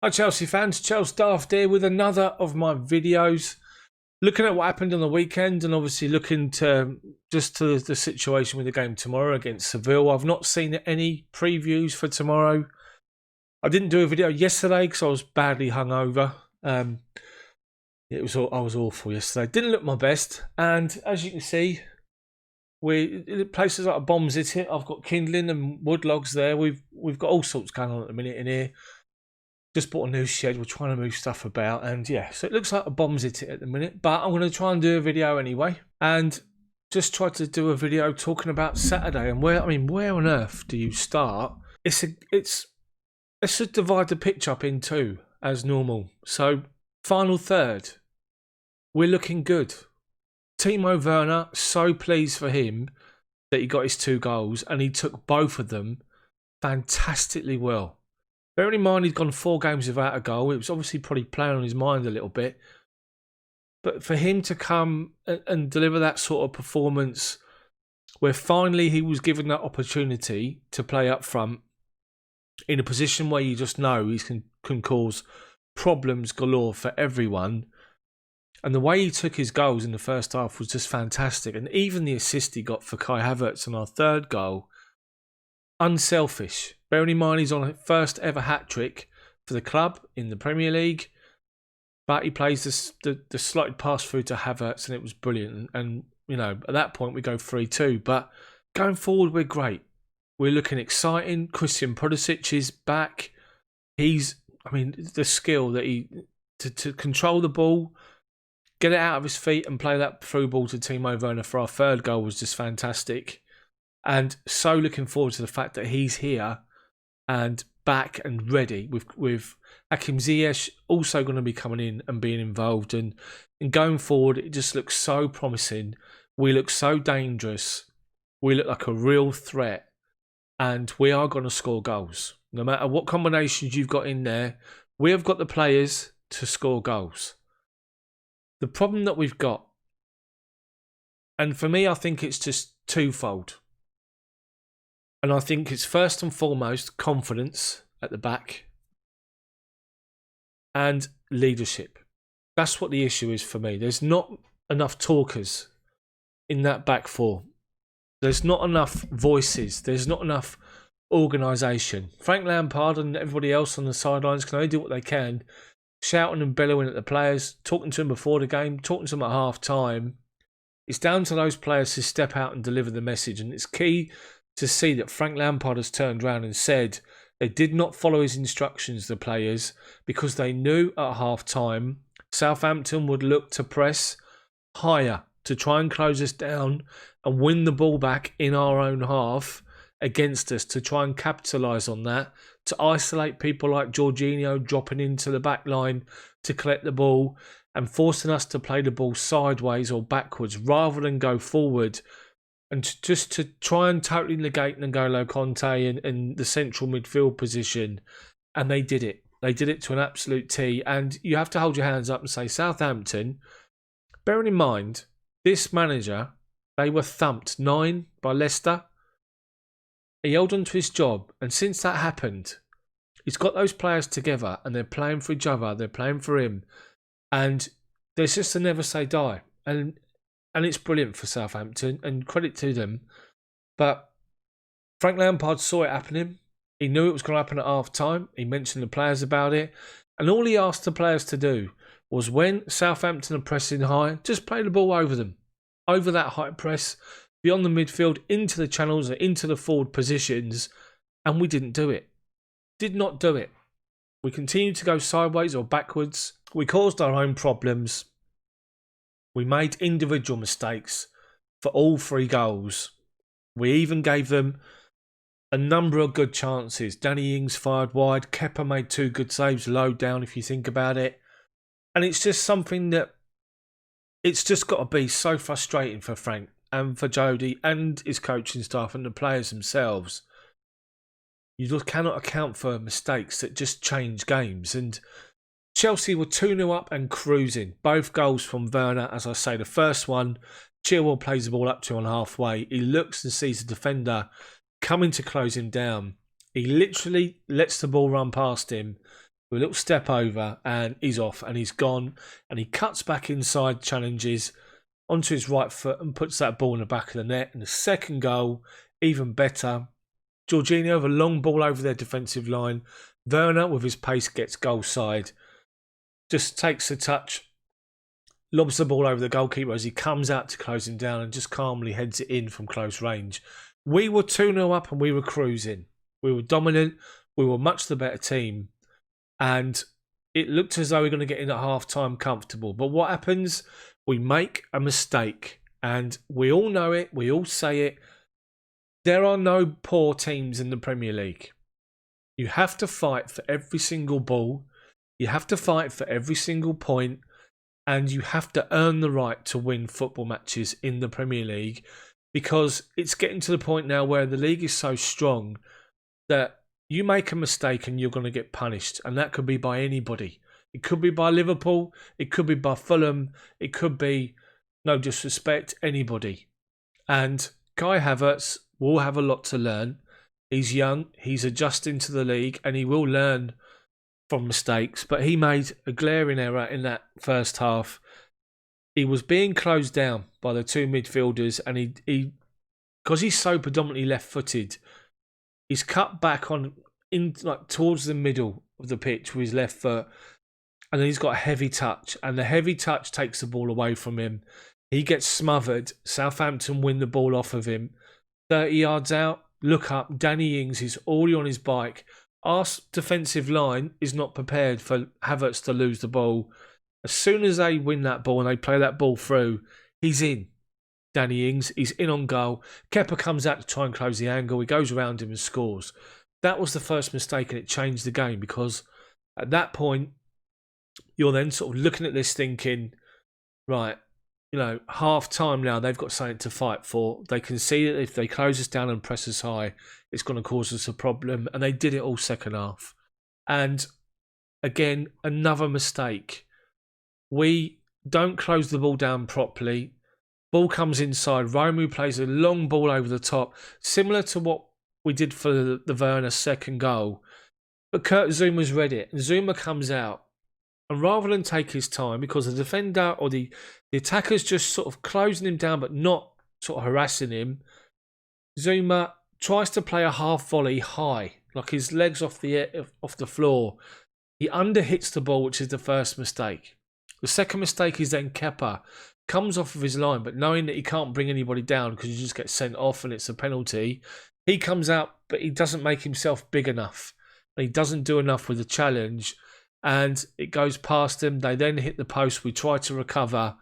Hi Chelsea fans, Chels Daft here with another of my videos. Looking at what happened on the weekend and obviously looking to the situation with the game tomorrow against Seville. I've not seen any previews for tomorrow. I didn't do a video yesterday because I was badly hungover. I was awful yesterday. Didn't look my best, and as you can see, places like Bombs Hit It. I've got kindling and wood logs there. We've got all sorts going on at the minute in here. Just bought a new shed. We're trying to move stuff about, and yeah, so it looks like a bomb's hit it at the minute. But I'm going to try and do a video anyway, and just try to do a video talking about Saturday and where on earth do you start? Let's just divide the pitch up in two as normal. So final third, we're looking good. Timo Werner, so pleased for him that he got his 2 goals and he took both of them fantastically well. Bearing in mind he's gone 4 games without a goal, it was obviously probably playing on his mind a little bit. But for him to come and deliver that sort of performance where finally he was given that opportunity to play up front in a position where you just know he can cause problems galore for everyone. And the way he took his goals in the first half was just fantastic. And even the assist he got for Kai Havertz on our 3rd goal, unselfish. Bearing in mind he's on a first ever hat-trick for the club in the Premier League. But he plays the slotted pass through to Havertz and it was brilliant. And you know, at that point we go 3-2. But going forward, we're great. We're looking exciting. Christian Pulisic is back. The skill that to control the ball, get it out of his feet and play that through ball to Timo Werner for our 3rd goal was just fantastic. And so looking forward to the fact that he's here and back and ready with Hakim Ziyech also going to be coming in and being involved. And going forward, it just looks so promising. We look so dangerous. We look like a real threat. And we are going to score goals. No matter what combinations you've got in there, we have got the players to score goals. The problem that we've got, and for me, I think it's just twofold. And I think it's first and foremost confidence at the back and leadership. That's what the issue is for me. There's not enough talkers in that back four. There's not enough voices. There's not enough organisation. Frank Lampard and everybody else on the sidelines can only do what they can, shouting and bellowing at the players, talking to them before the game, talking to them at half time. It's down to those players to step out and deliver the message. And it's key to see that Frank Lampard has turned around and said they did not follow his instructions, the players, because they knew at half time Southampton would look to press higher to try and close us down and win the ball back in our own half against us, to try and capitalise on that, to isolate people like Jorginho dropping into the back line to collect the ball and forcing us to play the ball sideways or backwards rather than go forward. And just to try and totally negate N'Golo Kanté in the central midfield position. And they did it. They did it to an absolute T. And you have to hold your hands up and say, Southampton, bearing in mind, this manager, they were thumped 9 by Leicester. He held on to his job. And since that happened, he's got those players together and they're playing for each other. They're playing for him. And there's just a never say die. And it's brilliant for Southampton, and credit to them. But Frank Lampard saw it happening. He knew it was going to happen at half time. He mentioned the players about it. And all he asked the players to do was when Southampton are pressing high, just play the ball over them. Over that high press, beyond the midfield, into the channels, and into the forward positions. And we didn't do it. Did not do it. We continued to go sideways or backwards. We caused our own problems. We made individual mistakes for all 3 goals. We even gave them a number of good chances. Danny Ings fired wide. Kepa made 2 good saves low down if you think about it. And it's just something that it's just got to be so frustrating for Frank and for Jody and his coaching staff and the players themselves. You just cannot account for mistakes that just change games. And Chelsea were 2-0 up and cruising. Both goals from Werner, as I say. The first one, Chilwell plays the ball up to on halfway. He looks and sees the defender coming to close him down. He literally lets the ball run past him, with a little step over, and he's off and he's gone. And he cuts back inside, challenges onto his right foot and puts that ball in the back of the net. And the second goal, even better. Jorginho with a long ball over their defensive line. Werner with his pace gets goal side. Just takes a touch, lobs the ball over the goalkeeper as he comes out to close him down and just calmly heads it in from close range. We were 2-0 up and we were cruising. We were dominant. We were much the better team. And it looked as though we were going to get in at half-time comfortable. But what happens? We make a mistake. And we all know it. We all say it. There are no poor teams in the Premier League. You have to fight for every single ball. You have to fight for every single point. And you have to earn the right to win football matches in the Premier League. Because it's getting to the point now where the league is so strong that you make a mistake and you're going to get punished. And that could be by anybody. It could be by Liverpool. It could be by Fulham. It could be, no disrespect, anybody. And Kai Havertz will have a lot to learn. He's young. He's adjusting to the league. And he will learn from mistakes. But he made a glaring error in that first half. He was being closed down by the two midfielders. And he because he's so predominantly left-footed, he's cut back towards the middle of the pitch with his left foot, and then he's got a heavy touch, and the heavy touch takes the ball away from him. He gets smothered. Southampton win the ball off of him. 30 yards out, look up. Danny Ings is already on his bike. Our defensive line is not prepared for Havertz to lose the ball. As soon as they win that ball and they play that ball through, he's in. Danny Ings, he's in on goal. Kepa comes out to try and close the angle. He goes around him and scores. That was the first mistake, and it changed the game, because at that point, you're then sort of looking at this thinking, right, half time now, they've got something to fight for. They can see that if they close us down and press us high, it's going to cause us a problem. And they did it all second half. And again, another mistake. We don't close the ball down properly. Ball comes inside. Romu plays a long ball over the top, similar to what we did for the Werner second goal. But Kurt Zuma's read it. And Zuma comes out. And rather than take his time, because the defender or the attacker's just sort of closing him down but not sort of harassing him, Zuma tries to play a half volley high, like his legs off the floor. He underhits the ball, which is the first mistake. The second mistake is then Kepa comes off of his line, but knowing that he can't bring anybody down because you just get sent off and it's a penalty, he comes out, but he doesn't make himself big enough. And he doesn't do enough with the challenge. And it goes past him. They then hit the post. We try to recover.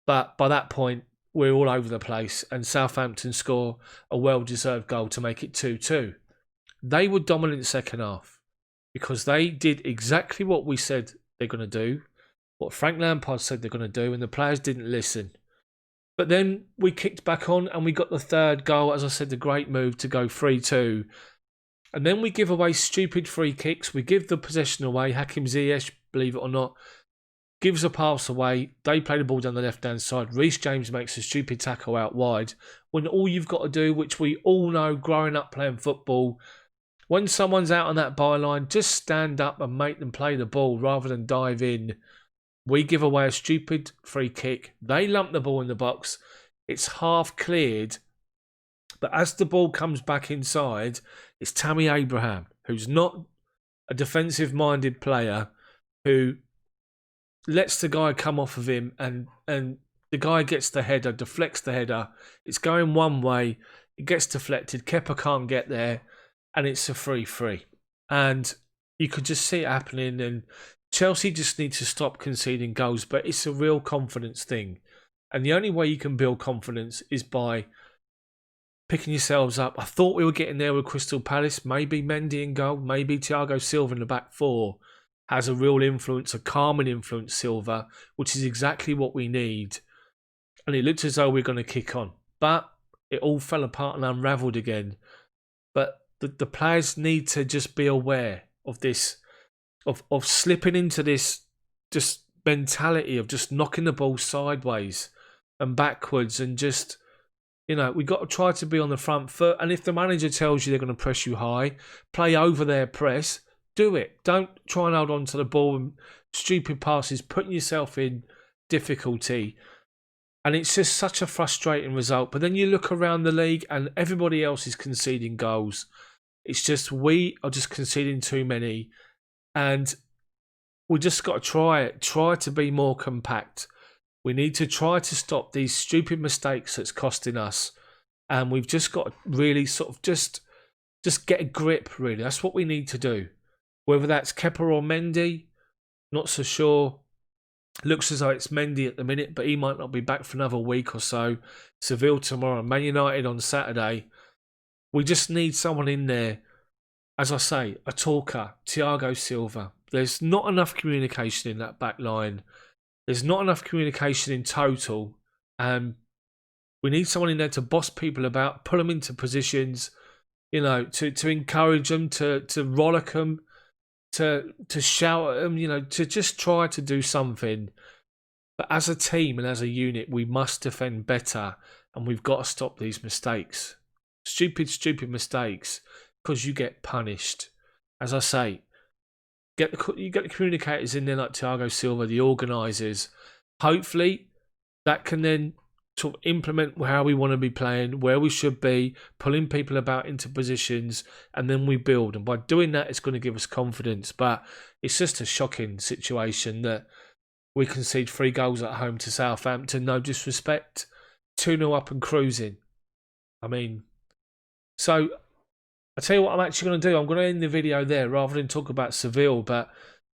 But by that point, we're all over the place. And Southampton score a well-deserved goal to make it 2-2. They were dominant second half because they did exactly what we said they're going to do, what Frank Lampard said they're going to do, and the players didn't listen. But then we kicked back on and we got the third goal. As I said, the great move to go 3-2. And then we give away stupid free kicks. We give the possession away. Hakim Ziyech, believe it or not, gives a pass away. They play the ball down the left-hand side. Reece James makes a stupid tackle out wide. When all you've got to do, which we all know growing up playing football, when someone's out on that byline, just stand up and make them play the ball rather than dive in. We give away a stupid free kick. They lump the ball in the box. It's half cleared. But as the ball comes back inside, it's Tammy Abraham, who's not a defensive-minded player, who lets the guy come off of him, and the guy gets the header, deflects the header. It's going one way. It gets deflected. Kepa can't get there, and it's a 3-3. And you could just see it happening, and Chelsea just need to stop conceding goals, but it's a real confidence thing. And the only way you can build confidence is by picking yourselves up. I thought we were getting there with Crystal Palace. Maybe Mendy in goal. Maybe Thiago Silva in the back four has a real influence, a calming influence, Silva, which is exactly what we need. And it looked as though we are going to kick on. But it all fell apart and unravelled again. But the players need to just be aware of this, of slipping into this just mentality of just knocking the ball sideways and backwards, and just, we've got to try to be on the front foot. And if the manager tells you they're going to press you high, play over their press. do it. Don't try and hold on to the ball and stupid passes, putting yourself in difficulty. And it's just such a frustrating result. But then you look around the league and everybody else is conceding goals. It's just we are just conceding too many. And we just got to try to be more compact. We need to try to stop these stupid mistakes that's costing us. And we've just got to really sort of just get a grip, really. That's what we need to do. Whether that's Kepa or Mendy, not so sure. Looks as though it's Mendy at the minute, but he might not be back for another week or so. Seville tomorrow, Man United on Saturday. We just need someone in there, as I say, a talker, Thiago Silva. There's not enough communication in that back line. There's not enough communication in total. We need someone in there to boss people about, put them into positions, you know, to encourage them, to rollick them, to shout at them, you know, to just try to do something. But as a team and as a unit, we must defend better, and we've got to stop these mistakes. Stupid mistakes, because you get punished. As I say, you get the communicators in there like Thiago Silva, the organisers. Hopefully, that can then sort of implement how we want to be playing, where we should be, pulling people about into positions, and then we build. And by doing that, it's going to give us confidence. But it's just a shocking situation that we concede 3 goals at home to Southampton. No disrespect. 2-0 up and cruising. I mean, so I tell you what I'm actually going to do. I'm going to end the video there rather than talk about Seville. But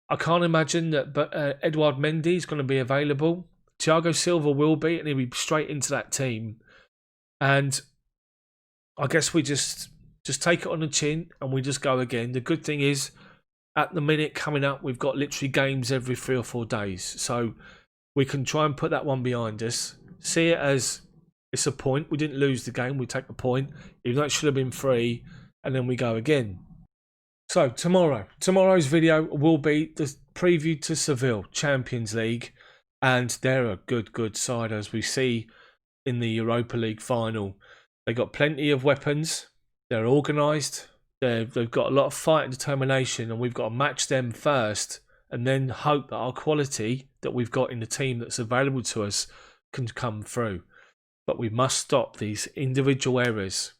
I can't imagine that Edouard Mendy is going to be available. Thiago Silva will be, and he'll be straight into that team. And I guess we just take it on the chin and we just go again. The good thing is, at the minute coming up, we've got literally games every 3 or 4 days. So we can try and put that one behind us. See it as it's a point. We didn't lose the game. We take the point. Even though it should have been 3. And then we go again. So tomorrow's video will be the preview to Seville Champions League. And they're a good side, as we see in the Europa League final. They've got plenty of weapons. They're organised. They've got a lot of fight and determination, and we've got to match them first and then hope that our quality that we've got in the team that's available to us can come through. But we must stop these individual errors,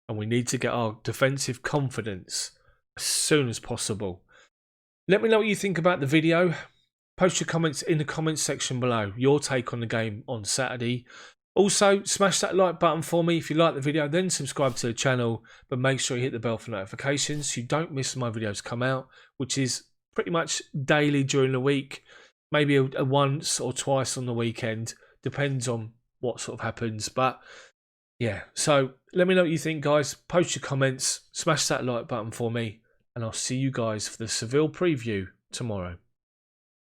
and we need to get our defensive confidence as soon as possible. Let me know what you think about the video. Post your comments in the comments section below. Your take on the game on Saturday. Also, smash that like button for me if you like the video. Then subscribe to the channel. But make sure you hit the bell for notifications so you don't miss my videos come out, which is pretty much daily during the week. Maybe a once or twice on the weekend. Depends on what sort of happens. But yeah, so let me know what you think, guys. Post your comments. Smash that like button for me. And I'll see you guys for the Seville preview tomorrow.